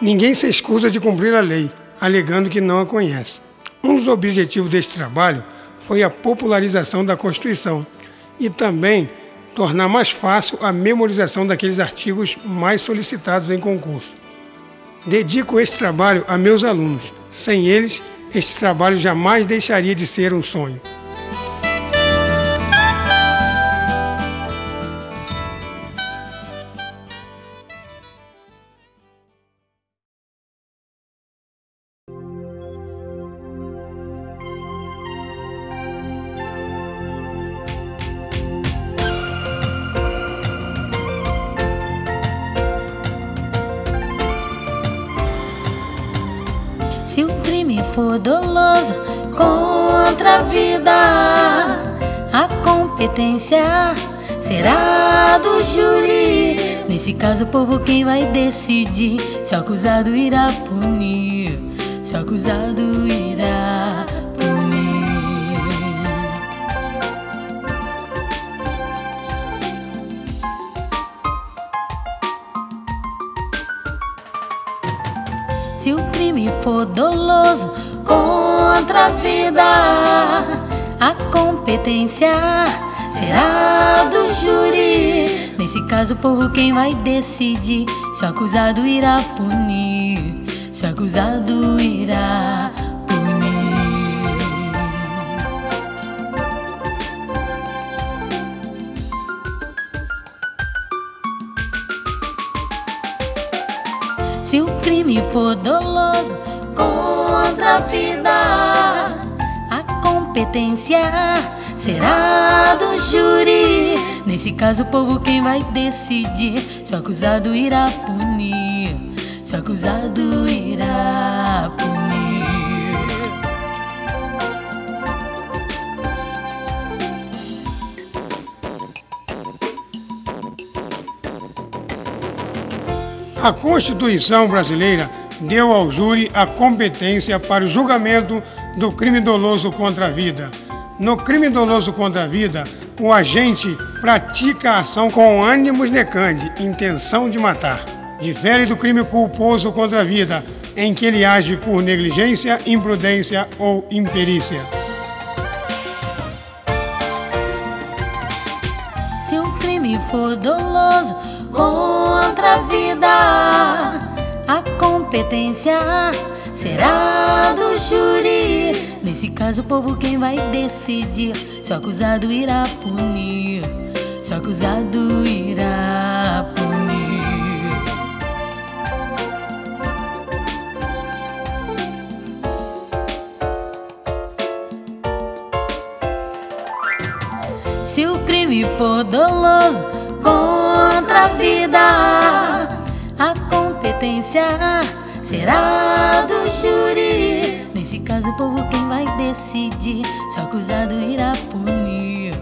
Ninguém se excusa de cumprir a lei, alegando que não a conhece. Um dos objetivos deste trabalho foi a popularização da Constituição e também tornar mais fácil a memorização daqueles artigos mais solicitados em concurso. Dedico este trabalho a meus alunos. Sem eles, este trabalho jamais deixaria de ser um sonho. Se o crime for doloso contra a vida, a competência será do júri. Nesse caso, o povo quem vai decidir se o acusado irá punir, se o acusado irá punir. Se o crime for doloso contra a vida, a competência será do júri. Nesse caso, o povo quem vai decidir se o acusado irá punir, se o acusado irá punir. Se o crime for doloso contra a vida, a competência será do júri. Nesse caso, o povo quem vai decidir se o acusado irá punir, se o acusado irá punir. A Constituição brasileira deu ao júri a competência para o julgamento do crime doloso contra a vida. No crime doloso contra a vida, o agente pratica a ação com ânimos necandi, intenção de matar. Difere do crime culposo contra a vida, em que ele age por negligência, imprudência ou imperícia. Se o crime for doloso contra a vida, a competência será do júri. Nesse caso, o povo quem vai decidir se o acusado irá punir, se o acusado irá punir. Se o crime for doloso contra a vida, a competência será do júri. Nesse caso, o povo quem vai decidir se o acusado irá punir,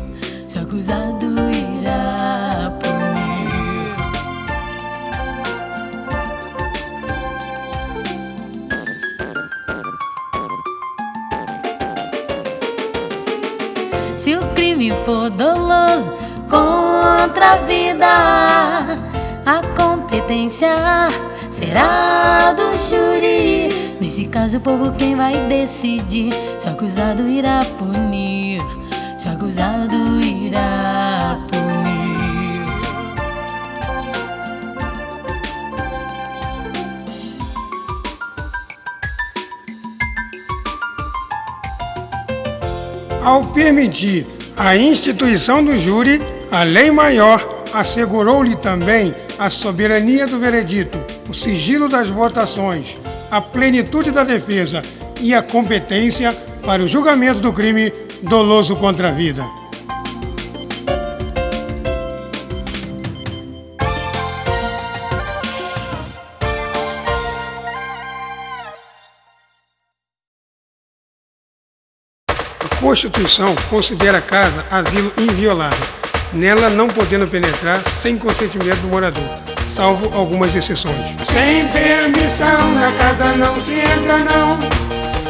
se o acusado irá punir. Se o crime for doloso contra a vida, a competência será do júri. Nesse caso, o povo quem vai decidir se o acusado irá punir, se o acusado irá punir. Ao permitir a instituição do júri, a lei maior assegurou-lhe também a soberania do veredito, o sigilo das votações, a plenitude da defesa e a competência para o julgamento do crime doloso contra a vida. A Constituição considera a casa asilo inviolável, nela não podendo penetrar sem consentimento do morador, salvo algumas exceções. Sem permissão na casa não se entra não,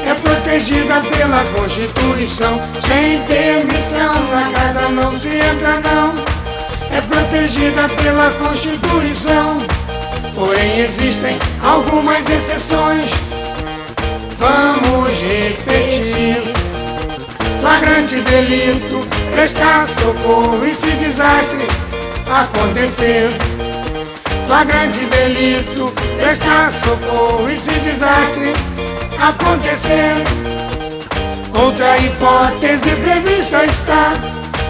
é protegida pela Constituição. Sem permissão na casa não se entra não, é protegida pela Constituição. porém existem algumas exceções. Vamos repetir: flagrante delito, prestar socorro e se desastre acontecer. Flagrante delito, prestar socorro e se desastre acontecer. Outra hipótese prevista está,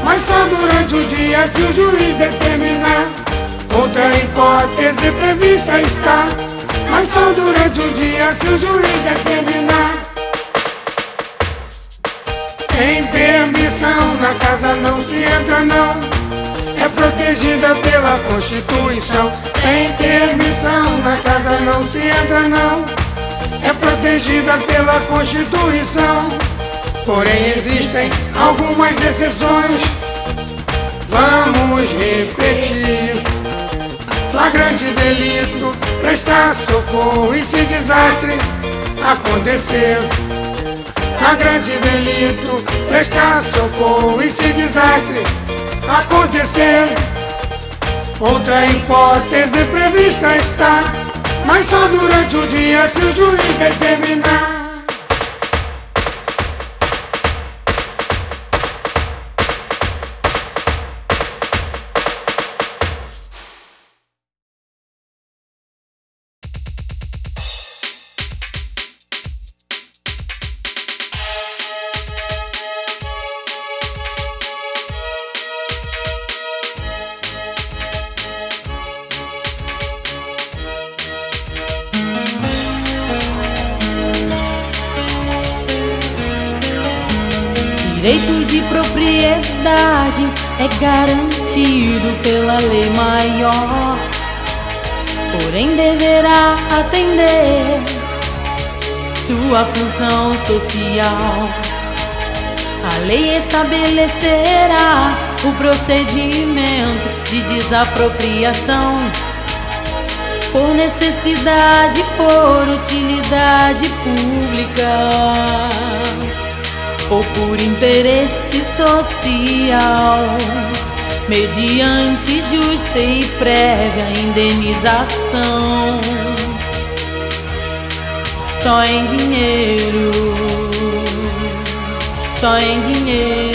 mas só durante o dia se o juiz determinar. Outra hipótese prevista está, mas só durante o dia se o juiz determinar. Sem permissão na casa não se entra não, é protegida pela Constituição. Sem permissão na casa não se entra não, é protegida pela Constituição. Porém existem algumas exceções. Vamos repetir: flagrante delito, prestar socorro e se desastre acontecer. Flagrante delito, prestar socorro e se desastre acontecer. Outra hipótese prevista está, mas só durante o dia se o juiz determinar. Direito de propriedade é garantido pela lei maior, porém deverá atender sua função social. A lei estabelecerá o procedimento de desapropriação por necessidade, por utilidade pública ou por interesse social, mediante justa e prévia indenização. Só em dinheiro, só em dinheiro.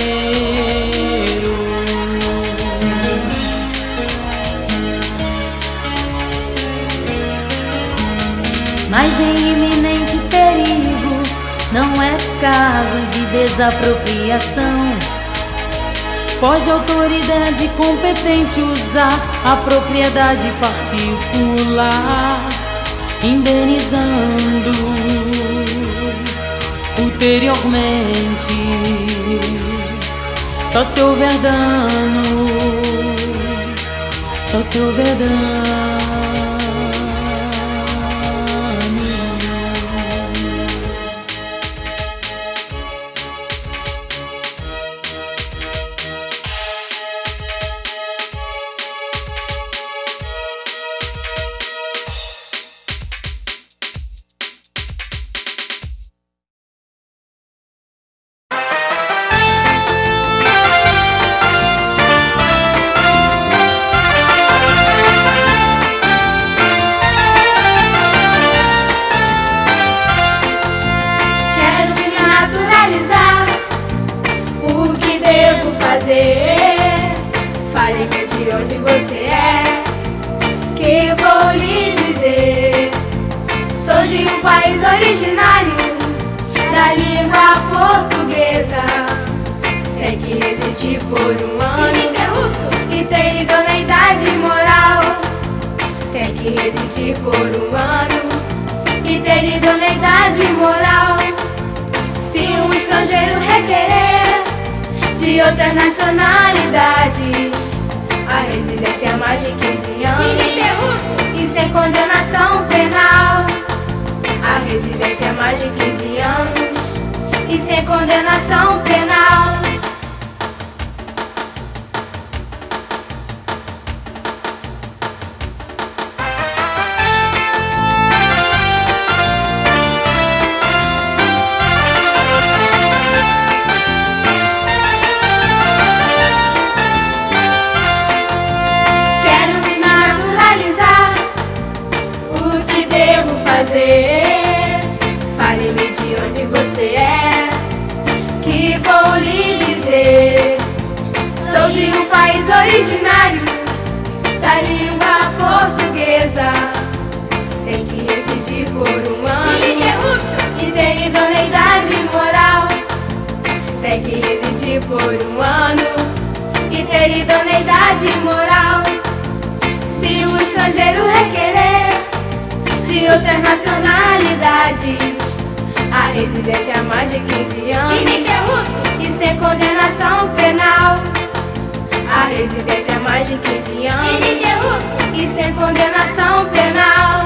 Mas em iminente perigo não é caso de desapropriação. Pode a autoridade competente usar a propriedade particular, indenizando ulteriormente, só se houver dano, só se houver dano. Fale-me de onde você é, que vou lhe dizer. Sou de um país originário da língua portuguesa. Tem que residir por um ano e ter idoneidade moral. Tem que residir por um ano e ter idoneidade moral. Se um estrangeiro requerer de outras nacionalidades a residência há mais de 15 anos e sem condenação penal. A residência há mais de 15 anos e sem condenação penal. por humano. E ter idoneidade moral. Tem que residir por um ano e ter idoneidade moral. Se o estrangeiro requerer de outras nacionalidades, a residência há mais de 15 anos e sem condenação penal. A residência há mais de 15 anos e sem condenação penal.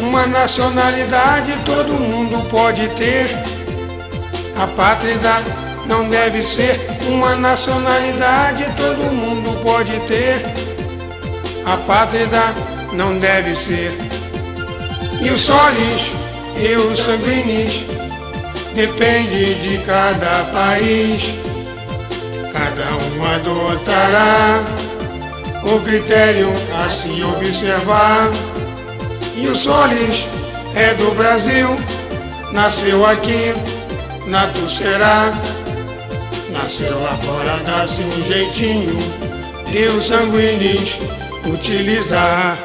Uma nacionalidade todo mundo pode ter. A pátria não deve ser. Uma nacionalidade todo mundo pode ter. A pátria não deve ser. E os solis e os sanguíneos depende de cada país. Cada um adotará o critério a se observar. E o solis é do Brasil, nasceu aqui, nato será. Nasceu lá fora, dá-se um jeitinho de os sanguíneos utilizar.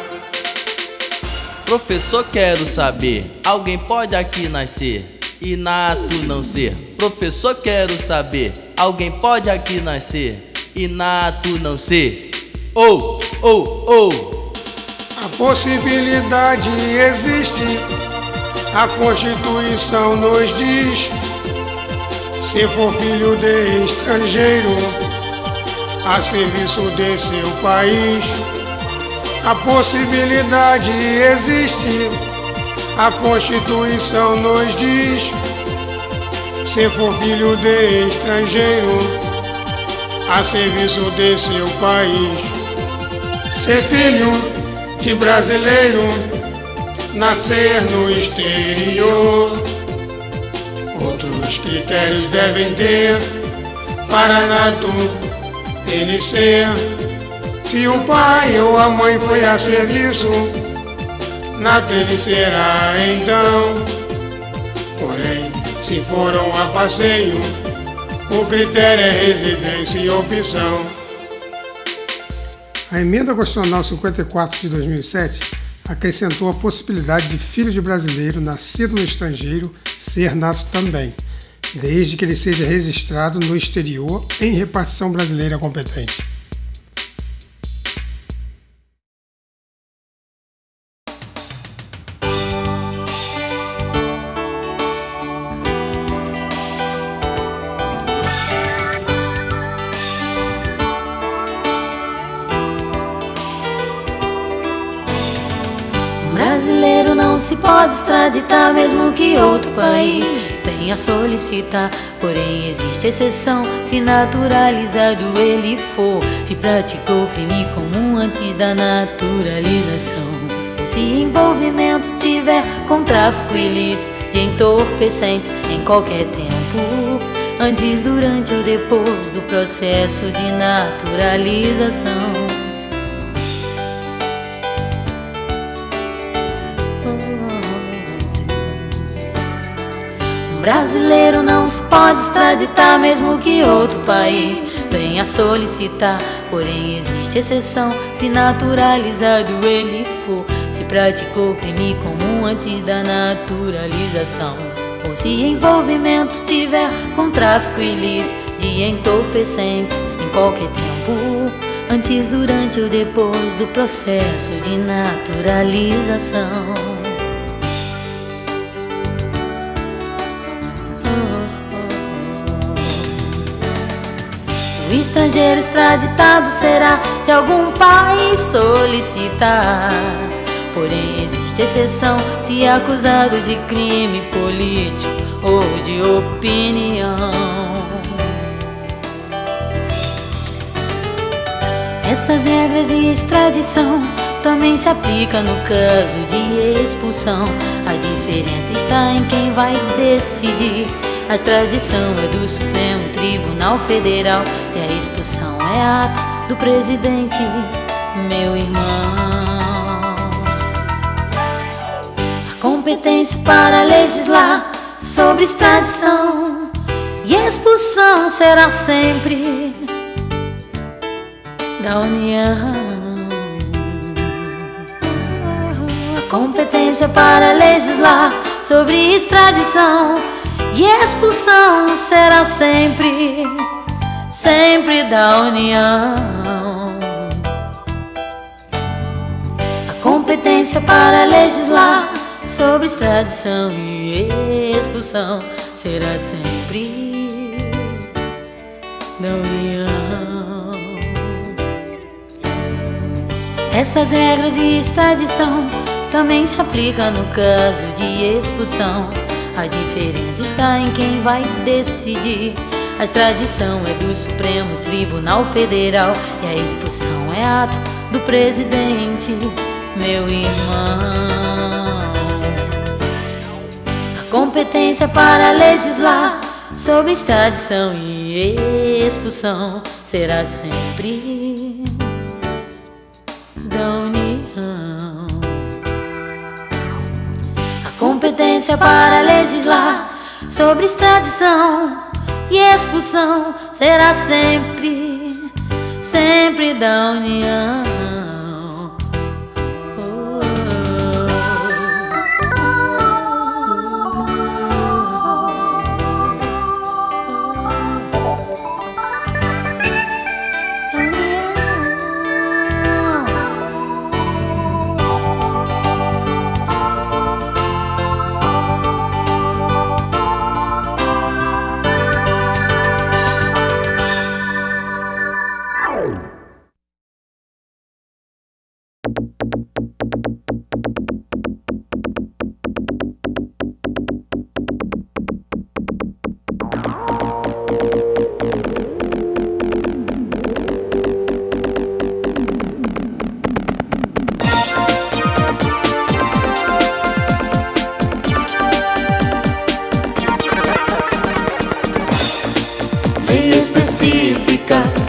Professor, quero saber, alguém pode aqui nascer e nato não ser? Professor, quero saber, alguém pode aqui nascer e nato não ser? Oh, oh, oh! A possibilidade existe, a Constituição nos diz. Se for filho de estrangeiro, a serviço de seu país. A possibilidade existe, a Constituição nos diz. Se for filho de estrangeiro, a serviço de seu país. Ser filho de brasileiro, nascer no exterior, outros critérios devem ter para nato ele ser. Se o pai ou a mãe foi a serviço, nato ele será então. Porém, se foram a passeio, o critério é residência e opção. A Emenda Constitucional 54 de 2007 acrescentou a possibilidade de filho de brasileiro nascido no estrangeiro ser nato também, desde que ele seja registrado no exterior em repartição brasileira competente. Brasileiro não se pode extraditar, mesmo que outro país venha solicitar. Porém existe exceção, se naturalizado ele for, se praticou crime comum antes da naturalização, ou se envolvimento tiver com tráfico ilícito de entorpecentes em qualquer tempo, antes, durante ou depois do processo de naturalização. Brasileiro não se pode extraditar, mesmo que outro país venha solicitar. Porém existe exceção, se naturalizado ele for, se praticou crime comum antes da naturalização, ou se envolvimento tiver com tráfico ilícito de entorpecentes em qualquer tempo, antes, durante ou depois do processo de naturalização. O estrangeiro extraditado será se algum país solicitar. Porém existe exceção, se acusado de crime político ou de opinião. Essas regras de extradição também se aplicam no caso de expulsão. A diferença está em quem vai decidir. A extradição é do Supremo Tribunal Federal e a expulsão é ato do presidente, meu irmão. competência para legislar sobre extradição e expulsão será sempre da União. A competência para legislar sobre extradição e expulsão será sempre, sempre da União. A competência para legislar sobre extradição e expulsão será sempre da União. Essas regras de extradição também se aplicam no caso de expulsão. A diferença está em quem vai decidir. A extradição é do Supremo Tribunal Federal e a expulsão é ato do presidente, meu irmão. A competência para legislar sobre extradição e expulsão será sempre da União. A competência para legislar sobre extradição e expulsão será sempre, sempre da União.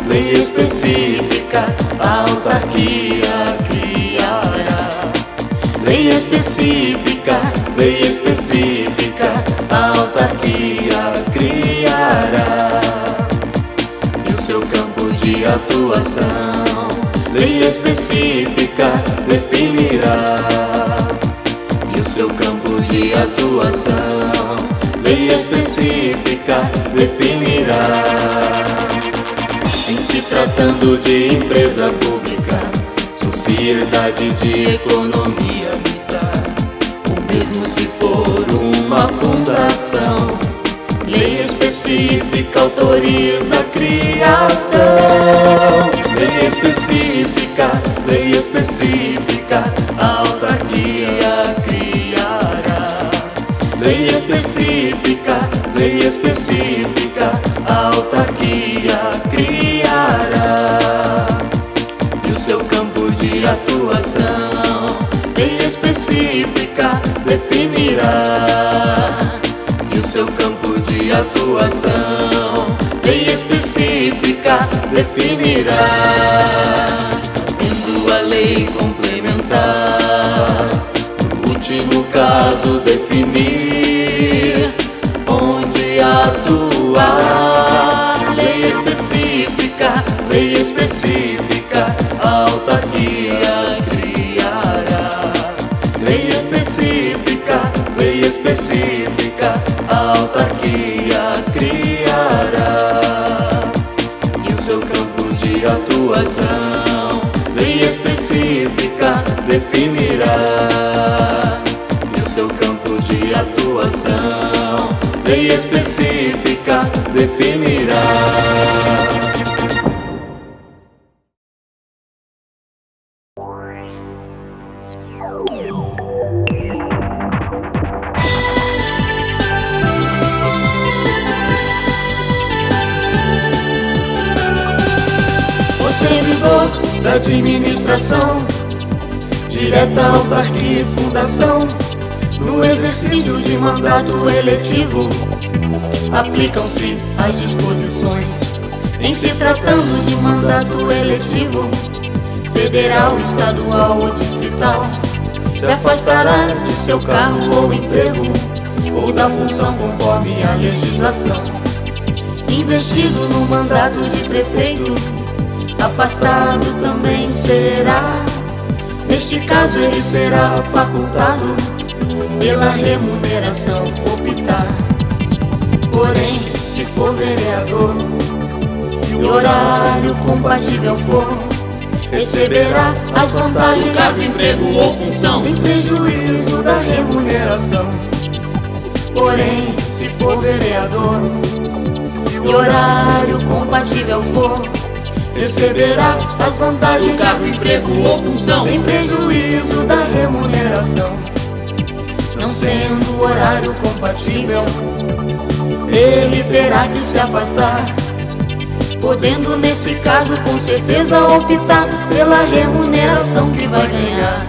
Lei específica, a autarquia criará. Lei específica, a autarquia criará. E o seu campo de atuação, lei específica definirá. E o seu campo de atuação, lei específica definirá. Em se tratando de empresa pública, sociedade de economia mista, ou mesmo se for uma fundação, lei específica autoriza a criação. Lei específica, a autarquia criará. Lei específica, a autarquia criará. E o seu campo de atuação, lei específica definirá. E o seu campo de atuação, lei específica definirá. Tendo a lei complementar, no último caso definir onde atuar. Lei específica, a autarquia criará. Lei específica, a autarquia criará. E o seu campo de atuação, lei específica definirá. E o seu campo de atuação, lei específica definirá. O servidor da administração, direta autarquia e fundação, no exercício de mandato eletivo, aplicam-se as disposições. Em se tratando de mandato eletivo, federal, estadual ou distrital, se afastará de seu cargo ou emprego, ou da função conforme a legislação. Investido no mandato de prefeito, afastado também será. Neste caso ele será facultado pela remuneração optar. Porém, se for vereador e o horário compatível for, receberá as vantagens do cargo, emprego ou função, sem prejuízo da remuneração. Porém, se for vereador e horário compatível for, receberá as vantagens do cargo, emprego ou função, sem prejuízo da remuneração. Não sendo o horário compatível, ele terá que se afastar, podendo nesse caso com certeza optar pela remuneração que vai ganhar.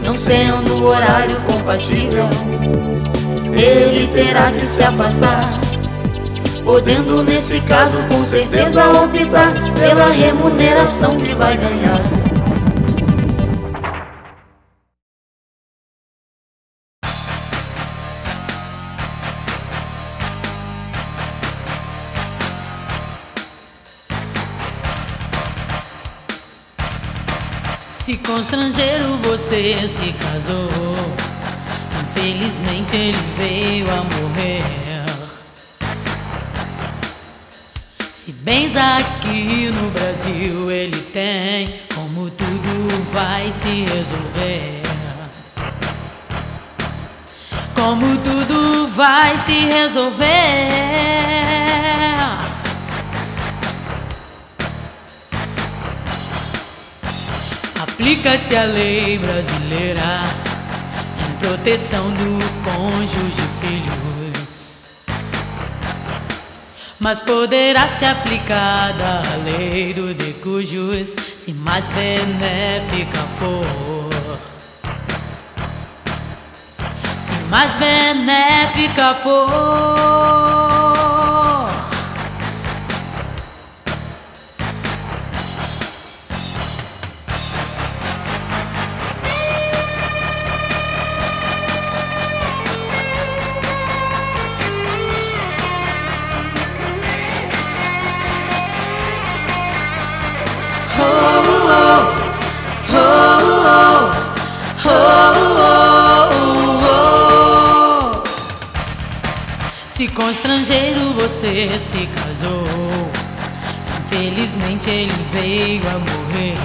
Não sendo o horário compatível, ele terá que se afastar, podendo nesse caso com certeza optar pela remuneração que vai ganhar. Se com estrangeiro você se casou, infelizmente ele veio a morrer. Se bens aqui no Brasil ele tem, como tudo vai se resolver? Como tudo vai se resolver? Aplica-se a lei brasileira em proteção do cônjuge e filhos, mas poderá ser aplicada a lei do decujus se mais benéfica for. Se mais benéfica for. Se com estrangeiro você se casou, infelizmente ele veio a morrer.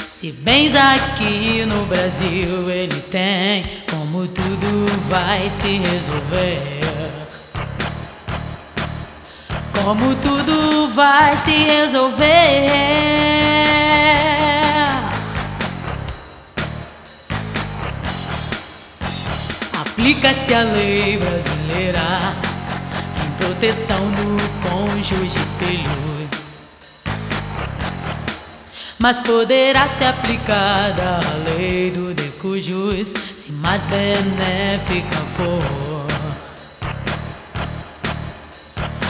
Se bens aqui no Brasil ele tem, como tudo vai se resolver? Como tudo vai se resolver? Aplica-se a lei brasileira em proteção do cônjuge e filhos, mas poderá ser aplicada a lei do decujus se mais benéfica for.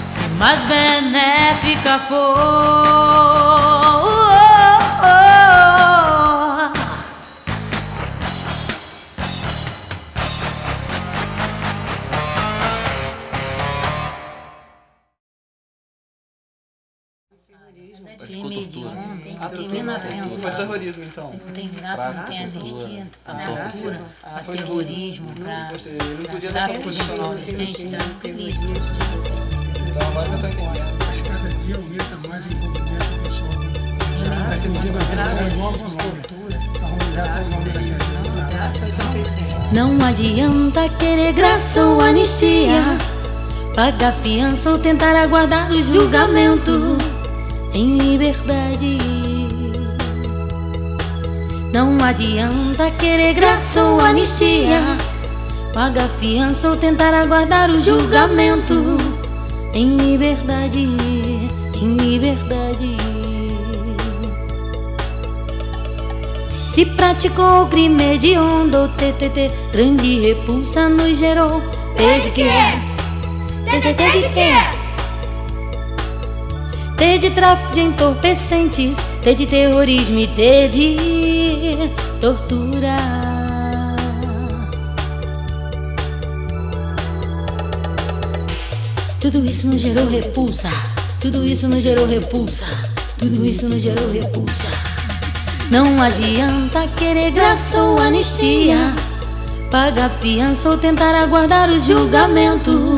Se mais benéfica for. Crime de ontem, crime na ofensa. Foi terrorismo, então? Não tem graça, não tem anistia para tortura, para terrorismo, para tráfico de entorpecente, tráfico ilícito. Então agora que eu tô entendendo. Mas cada dia aumenta mais o envolvimento do pessoal. Não adianta querer graça ou anistia, pagar fiança ou tentar aguardar o julgamento em liberdade. Não adianta querer graça ou anistia, pagar fiança ou tentar aguardar o julgamento em liberdade, em liberdade. Se praticou crime hediondo ou TTT, grande repulsa nos gerou. T de quê? TTT de quê? T de tráfico de entorpecentes, T de terrorismo e T de tortura. Tudo isso não gerou repulsa. Tudo isso não gerou repulsa. Tudo isso não gerou repulsa. Não adianta querer graça ou anistia, pagar fiança ou tentar aguardar o julgamento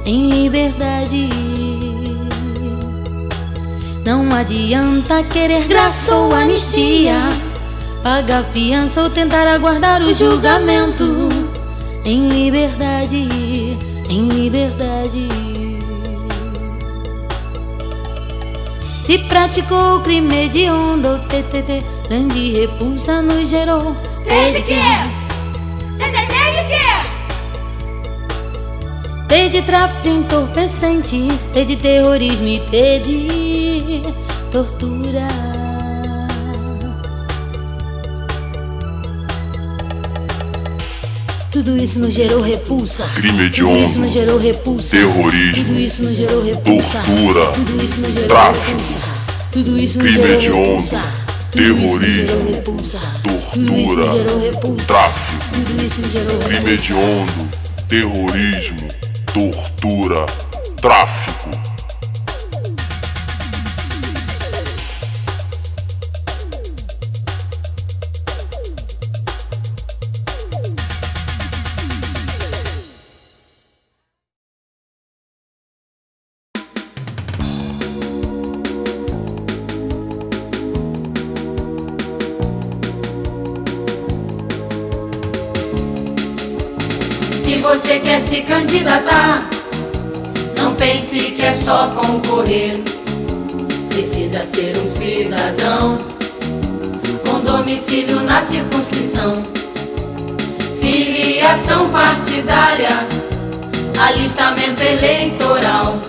em liberdade. Não adianta querer graça ou anistia, pagar fiança ou tentar aguardar o julgamento em liberdade, em liberdade. Se praticou o crime hediondo ou TTT, grande repulsa nos gerou. T de quê? TTT de quê? T de tráfico de entorpecentes, T de terrorismo e T de tortura. Tudo isso nos gerou repulsa. Crime hediondo, tudo isso nos gerou repulsa. Terrorismo, tudo isso nos gerou repulsa. Tortura, tudo isso nos gerou tráfico, repulsa. Tudo isso nos crime gerou hediondo, repulsa. terrorismo, Tortura, tráfico, tudo isso nos gerou repulsa. crime hediondo, terrorismo, tortura, tráfico. Se você quer se candidatar, não pense que é só concorrer. Precisa ser um cidadão com domicílio na circunscrição, filiação partidária, alistamento eleitoral.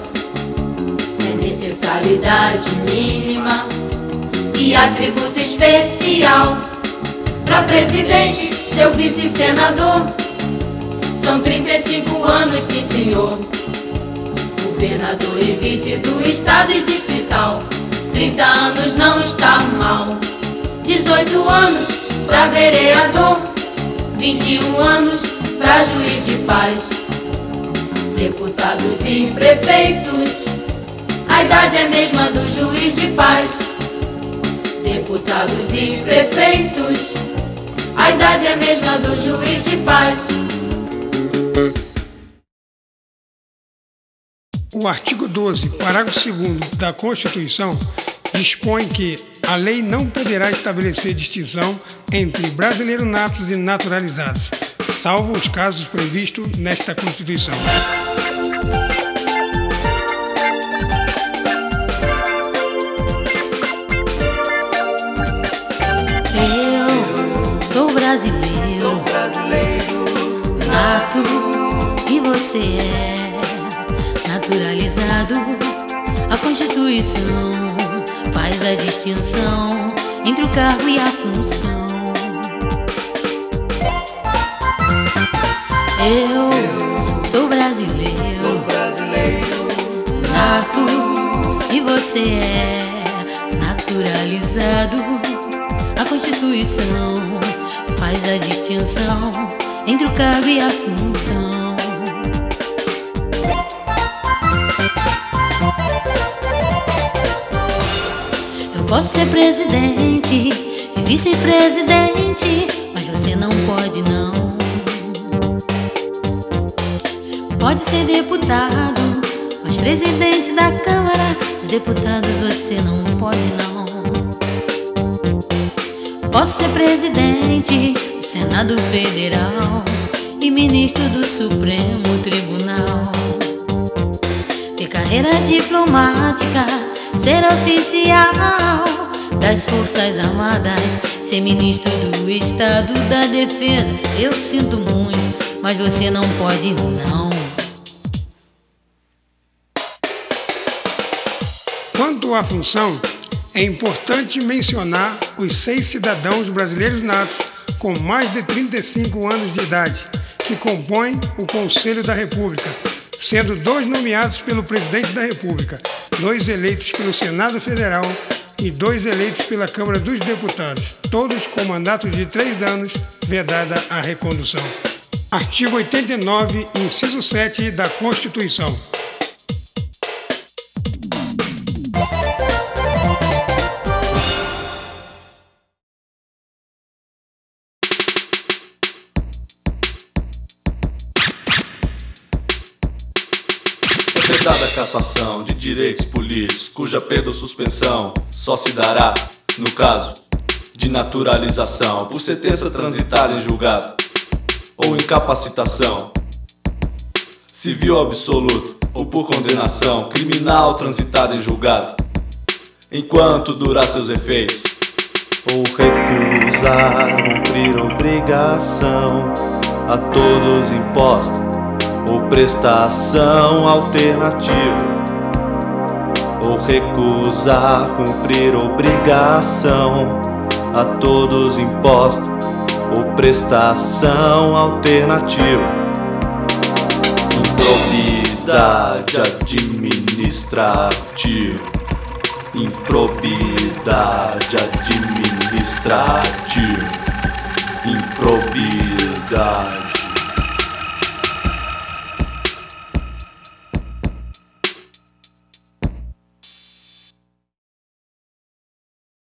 É necessária idade mínima e atributo especial. Pra presidente, seu vice-senador, são 35 anos, sim senhor. Governador e vice do estado e distrital, 30 anos não está mal. 18 anos pra vereador, 21 anos pra juiz de paz. Deputados e prefeitos, a idade é a mesma do juiz de paz. Deputados e prefeitos, a idade é a mesma do juiz de paz. O artigo 12, parágrafo 2º da Constituição dispõe que a lei não poderá estabelecer distinção entre brasileiros natos e naturalizados, salvo os casos previstos nesta Constituição. Eu sou brasileiro, nato, e você é naturalizado. A Constituição faz a distinção entre o cargo e a função. Eu sou brasileiro, nato, e você é naturalizado. A Constituição faz a distinção entre o cargo e a função. Eu posso ser presidente e vice-presidente, mas você não pode não. Pode ser deputado, mas presidente da Câmara dos Deputados você não pode não. Posso ser presidente do Senado Federal e ministro do Supremo Tribunal, ter carreira diplomática, ser oficial das Forças Armadas, ser ministro do Estado da Defesa. Eu sinto muito, mas você não pode não. Quanto à função, é importante mencionar os 6 cidadãos brasileiros natos com mais de 35 anos de idade, que compõem o Conselho da República, sendo 2 nomeados pelo Presidente da República, 2 eleitos pelo Senado Federal e 2 eleitos pela Câmara dos Deputados, todos com mandato de 3 anos, vedada a recondução. Artigo 89, inciso 7 da Constituição. Vedada a cassação de direitos políticos, cuja perda ou suspensão só se dará, no caso de naturalização, por sentença transitada em julgado ou incapacitação civil absoluta, ou por condenação criminal transitada em julgado, enquanto durar seus efeitos, ou recusar cumprir obrigação a todos imposta, ou prestação alternativa, ou recusar cumprir obrigação a todos imposta, ou prestação alternativa, improbidade administrativa, improbidade administrativa, improbidade